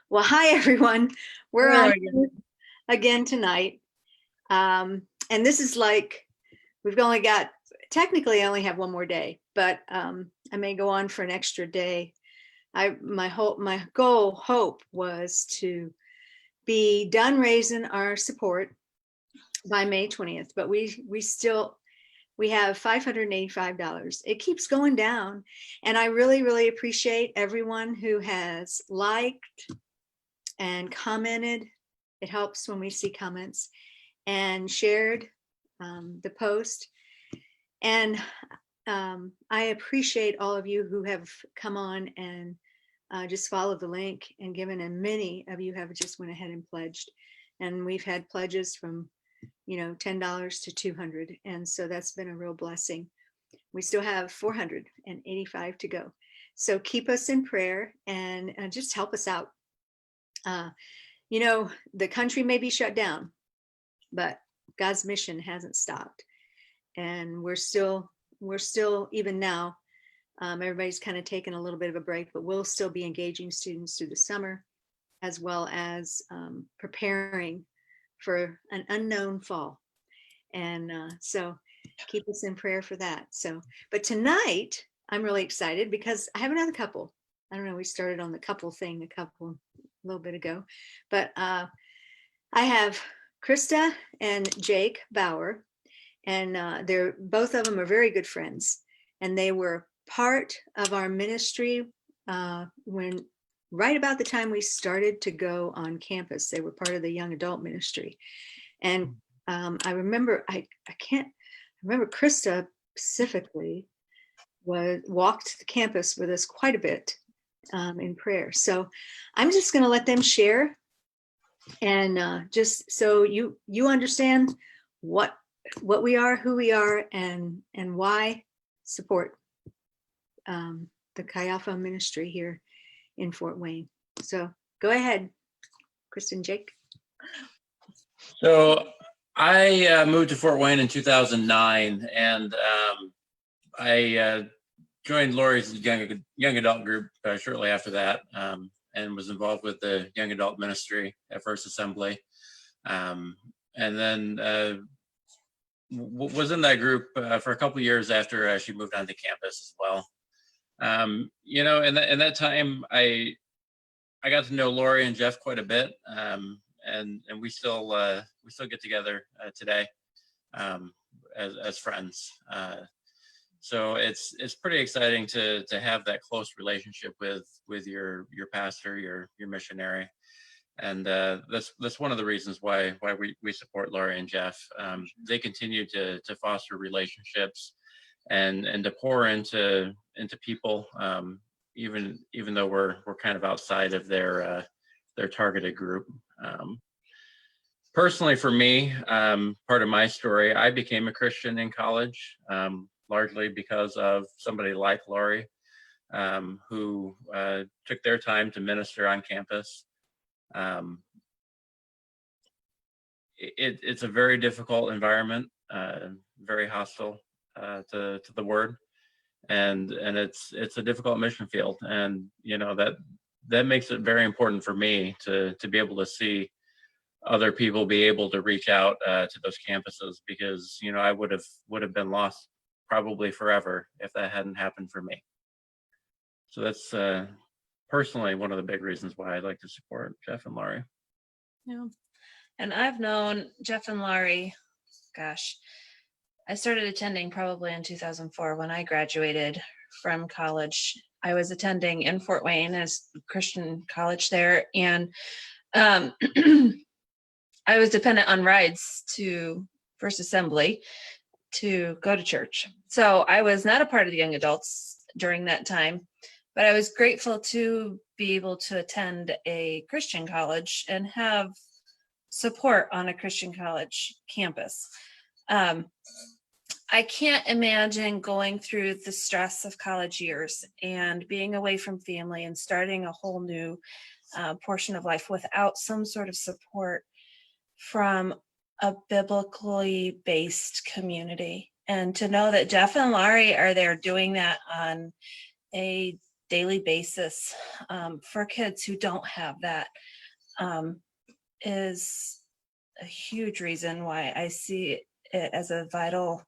Well, hi, everyone. We're on again tonight. And this is like, we've only got, technically I only have one more day, but I may go on for an extra day. My hope was to be done raising our support by May 20th, but we have $585. It keeps going down. And I really appreciate everyone who has liked and commented. It helps when we see comments, and shared the post. And I appreciate all of you who have come on and just followed the link and given, and many of you have just went ahead and pledged. And we've had pledges from, $10 to $200. And so that's been a real blessing. We still have 485 to go. So keep us in prayer and just help us out. The country may be shut down, but God's mission hasn't stopped. And we're still, even now, everybody's kind of taken a little bit of a break, but we'll still be engaging students through the summer, as well as preparing for an unknown fall. And so keep us in prayer for that. So, but tonight I'm really excited because I have another couple. I don't know, we started on the couple thing a little bit ago, but I have Krista and Jake Bower, and they're both of them are very good friends, and they were part of our ministry when right about the time we started to go on campus. They were part of the young adult ministry. And I remember, I remember Krista specifically walked the campus with us quite a bit in prayer. So I'm just going to let them share, and just so you understand what we are, who we are, and why support the Chi Alpha ministry here in Fort Wayne. So go ahead, Kristen, Jake. So I moved to Fort Wayne in 2009, and I joined Laurie's young adult group shortly after that, and was involved with the young adult ministry at First Assembly, and then was in that group for a couple of years after she moved onto campus as well. In that time, I got to know Laurie and Jeff quite a bit, and we still get together today as friends. So it's pretty exciting to have that close relationship with your pastor, your missionary, and that's one of the reasons why we support Laurie and Jeff. They continue to foster relationships and to pour into people, even though we're kind of outside of their targeted group. Personally, for me, part of my story, I became a Christian in college, largely because of somebody like Laurie, who took their time to minister on campus. It's a very difficult environment, very hostile to the word, and it's a difficult mission field, and that makes it very important for me to be able to see other people be able to reach out to those campuses, because I would have been lost probably forever if that hadn't happened for me. So that's personally one of the big reasons why I'd like to support Jeff and Laurie. Yeah, and I've known Jeff and Laurie, gosh, I started attending probably in 2004 when I graduated from college. I was attending in Fort Wayne as Christian college there, and I was dependent on rides to First Assembly to go to church. So I was not a part of the young adults during that time, but I was grateful to be able to attend a Christian college and have support on a Christian college campus. I can't imagine going through the stress of college years and being away from family and starting a whole new portion of life without some sort of support from a biblically based community. And to know that Jeff and Laurie are there doing that on a daily basis for kids who don't have that is a huge reason why I see it as a vital,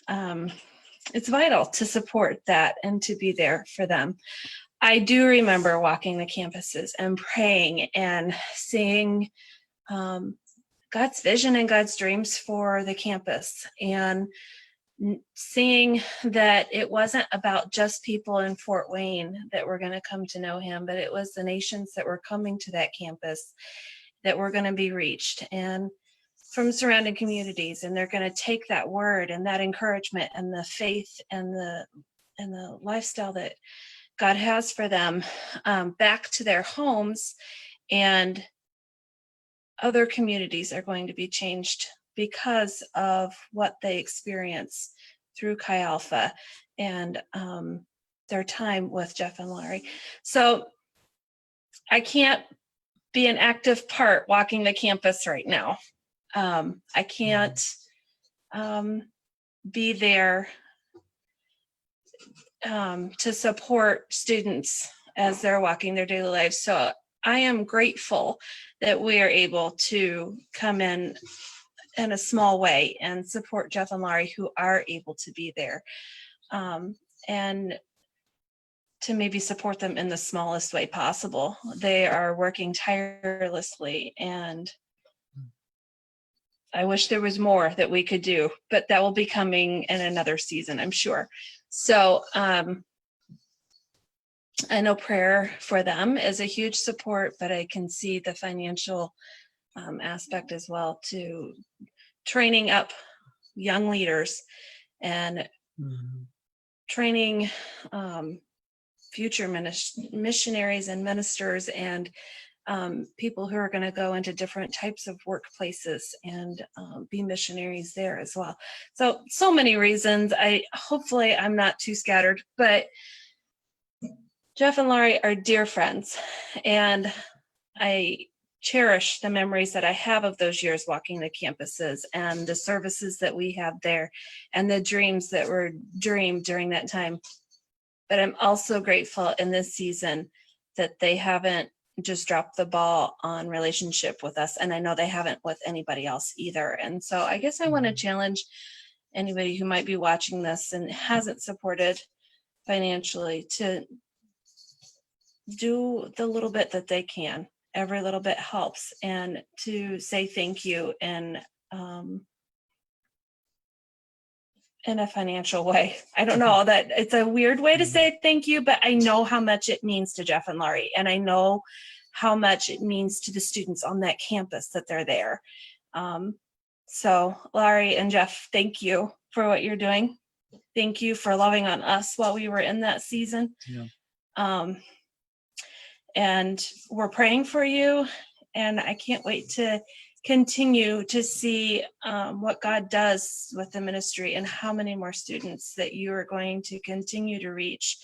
it's vital to support that and to be there for them. I do remember walking the campuses and praying and seeing God's vision and God's dreams for the campus, and seeing that it wasn't about just people in Fort Wayne that were going to come to know him, but it was the nations that were coming to that campus that were going to be reached, and from surrounding communities, and they're going to take that word and that encouragement and the faith and the lifestyle that God has for them back to their homes, and other communities are going to be changed because of what they experience through Chi Alpha and their time with Jeff and Laurie. So I can't be an active part walking the campus right now. I can't be there to support students as they're walking their daily lives. So I am grateful that we are able to come in a small way and support Jeff and Laurie, who are able to be there, and to maybe support them in the smallest way possible. They are working tirelessly, and I wish there was more that we could do, but that will be coming in another season, I'm sure. So I know prayer for them is a huge support, but I can see the financial aspect as well, to training up young leaders and training future missionaries and ministers and people who are going to go into different types of workplaces and be missionaries there as well. So many reasons. Hopefully I'm not too scattered, but Jeff and Laurie are dear friends, and I cherish the memories that I have of those years walking the campuses and the services that we have there and the dreams that were dreamed during that time. But I'm also grateful in this season that they haven't just dropped the ball on relationship with us. And I know they haven't with anybody else either. And so I guess I want to challenge anybody who might be watching this and hasn't supported financially to do the little bit that they can. Every little bit helps, and to say thank you in a financial way. I don't know, that it's a weird way to say thank you, but I know how much it means to Jeff and Laurie, and I know how much it means to the students on that campus that they're there. So Laurie and Jeff, thank you for what you're doing. Thank you for loving on us while we were in that season. Yeah. And we're praying for you, and I can't wait to continue to see what God does with the ministry and how many more students that you are going to continue to reach,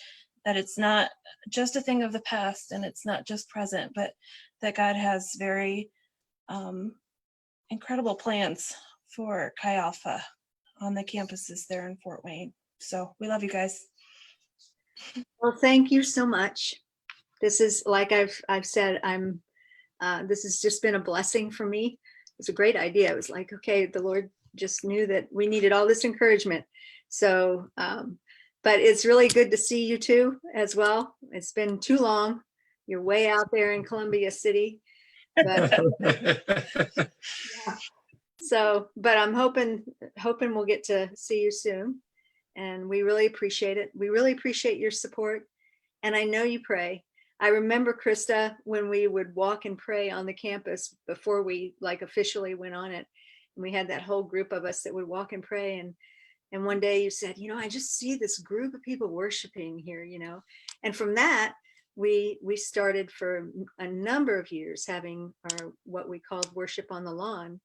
that it's not just a thing of the past and it's not just present, but that God has very incredible plans for Chi Alpha on the campuses there in Fort Wayne. So we love you guys. Well, thank you so much. This is, like I've said, this has just been a blessing for me. It's a great idea. It was like, okay, the Lord just knew that we needed all this encouragement. So, but it's really good to see you two as well. It's been too long. You're way out there in Columbia City. But, yeah. So, but I'm hoping we'll get to see you soon. And we really appreciate it. We really appreciate your support. And I know you pray. I remember, Krista, when we would walk and pray on the campus before we like officially went on it, and we had that whole group of us that would walk and pray. And one day you said, I just see this group of people worshiping here, and from that, we started for a number of years having our, what we called worship on the lawn,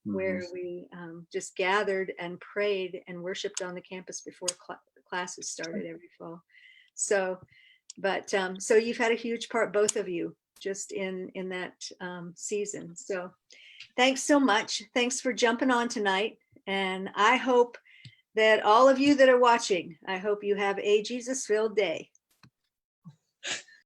where we just gathered and prayed and worshiped on the campus before classes started every fall. So, but so you've had a huge part, both of you, just in that season. So thanks so much. Thanks for jumping on tonight And I hope that all of you that are watching, I hope you have a Jesus-filled day.